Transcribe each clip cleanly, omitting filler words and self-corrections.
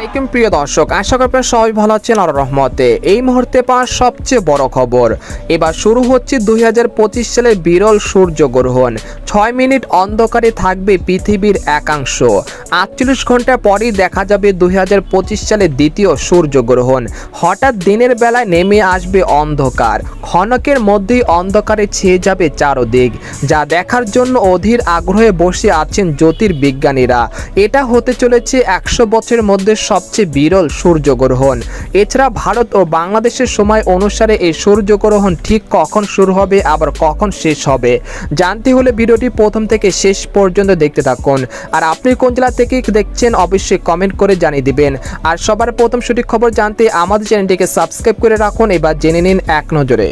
আলাইকুম প্রিয় দর্শক, আশা করি আপনারা সবাই ভালো আছেন আল্লাহর রহমতে। এই মুহূর্তে পাওয়া সবচেয়ে বড় খবর, এবার শুরু হচ্ছে 2025 সালের বিরল সূর্যগ্রহণ। 6 মিনিট অন্ধকারে থাকবে পৃথিবীর একাংশ। 48 ঘন্টা পরেই দেখা যাবে 2025 সালের দ্বিতীয় সূর্যগ্রহণ। হঠাৎ দিনের বেলায় নেমে আসবে অন্ধকার, ক্ষণকের মধ্যেই অন্ধকারে ছেয়ে যাবে চারদিক, যা দেখার জন্য অধীর আগ্রহে বসে আছেন জ্যোতির্বিজ্ঞানীরা। এটা হতে চলেছে 100 বছরের মধ্যে সবচেয়ে বিরল সূর্যগ্রহণ। এছাড়া ভারত ও বাংলাদেশের সময় অনুসারে এই সূর্যগ্রহণ ঠিক কখন শুরু হবে আবার কখন শেষ হবে জানতে হলে ভিডিওটি প্রথম থেকে শেষ পর্যন্ত দেখতে থাকুন। আর আপনি কোন জেলা থেকে দেখছেন অবশ্যই কমেন্ট করে জানিয়ে দিবেন। আর সবার প্রথম সঠিক খবর জানতে আমাদের চ্যানেলটিকে সাবস্ক্রাইব করে রাখুন। এবার জেনে নিন এক নজরে।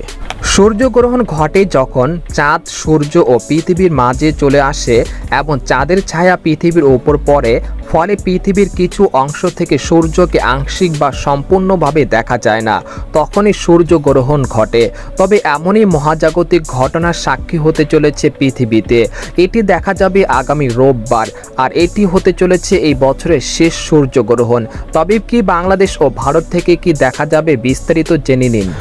সূর্যগ্রহণ ঘটে যখন চাঁদ সূর্য ও পৃথিবীর মাঝে চলে আসে এবং চাঁদের ছায়া পৃথিবীর উপর পড়ে, ফলে পৃথিবীর কিছু অংশ থেকে সূর্যকে আংশিক বা সম্পূর্ণভাবে দেখা যায় না, তখনই সূর্যগ্রহণ ঘটে। তবে এমনই মহাজাগতিক ঘটনার সাক্ষী হতে চলেছে পৃথিবীতে। এটি দেখা যাবে আগামী রোববার, আর এটি হতে চলেছে এই বছরের শেষ সূর্যগ্রহণ। তবে কি বাংলাদেশ ও ভারত থেকে কি দেখা যাবে, বিস্তারিত জেনে নিন।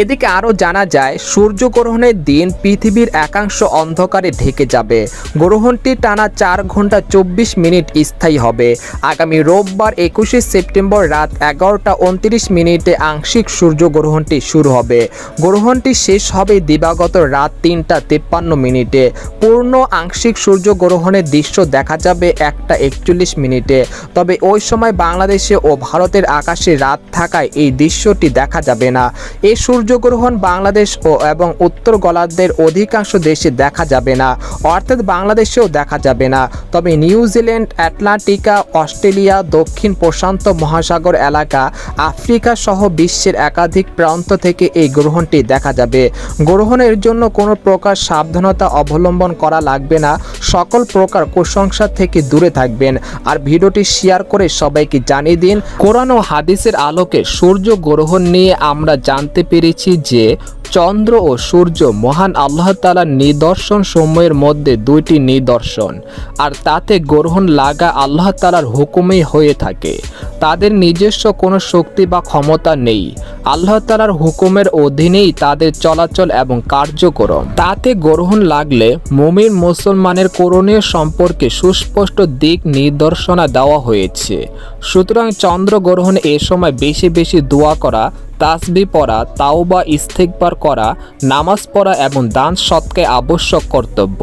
এদিকে আরও জানা যায়, সূর্যগ্রহণের দিন পৃথিবীর একাংশ অন্ধকারে ঢেকে যাবে। গ্রহণটি টানা 4 ঘন্টা 24 মিনিট স্থায়ী হবে। আগামী রোববার 21শে সেপ্টেম্বর রাত 11টা 29 মিনিটে আংশিক সূর্যগ্রহণটি শুরু হবে। গ্রহণটি শেষ হবে দিবাগত রাত 3টা 53 মিনিটে। পূর্ণ আংশিক সূর্যগ্রহণের দৃশ্য দেখা যাবে 1টা 41 মিনিটে। তবে ওই সময় বাংলাদেশে ও ভারতের আকাশে রাত থাকায় এই দৃশ্যটি দেখা যাবে না। এই সূর্যগ্রহণ বাংলাদেশ এবং উত্তর গোলার্ধের অধিকাংশ দেশে দেখা যাবে না, অর্থাৎ বাংলাদেশেও দেখা যাবে না। তবে নিউজিল্যান্ড, আটলান্টিকা, অস্ট্রেলিয়া, দক্ষিণ প্রশান্ত মহাসাগর এলাকা, আফ্রিকা সহ বিশ্বের একাধিক প্রান্ত থেকে এই গ্রহণটি দেখা যাবে। গ্রহণের জন্য কোনো প্রকার সাবধানতা অবলম্বন করা লাগবে না, সকল প্রকার কুসংস্কার থেকে দূরে থাকবেন। আর ভিডিওটি শেয়ার করে সবাইকে জানিয়ে দিন। কোরআন ও হাদিসের আলোকে সূর্যগ্রহণ নিয়ে আমরা জানতে পেরেছি যে চন্দ্র ও সূর্য মহান আল্লাহ তাআলার নিদর্শন সমূহের মধ্যে 2টি নিদর্শন, আর তাতে গ্রহণ লাগা আল্লাহ তাআলার হুকুমেই হয়ে থাকে। তাদের নিজস্ব কোনো শক্তি বা ক্ষমতা নেই, আল্লাহ তাআলার হুকুমের অধীনেই তাদের চলাচল এবং কার্যক্রম। তাতে গ্রহণ লাগলে মুমিন মুসলমানের করণীয় সম্পর্কে সুস্পষ্ট দিক নির্দেশনা দেওয়া হয়েছে। সুতরাং চন্দ্রগ্রহণ এ সময় বেশি বেশি দোয়া করা, তাসবিহ পড়া, তাওবা ইস্তেগফার করা, নামাজ পড়া এবং দান সৎকার আবশ্যক কর্তব্য।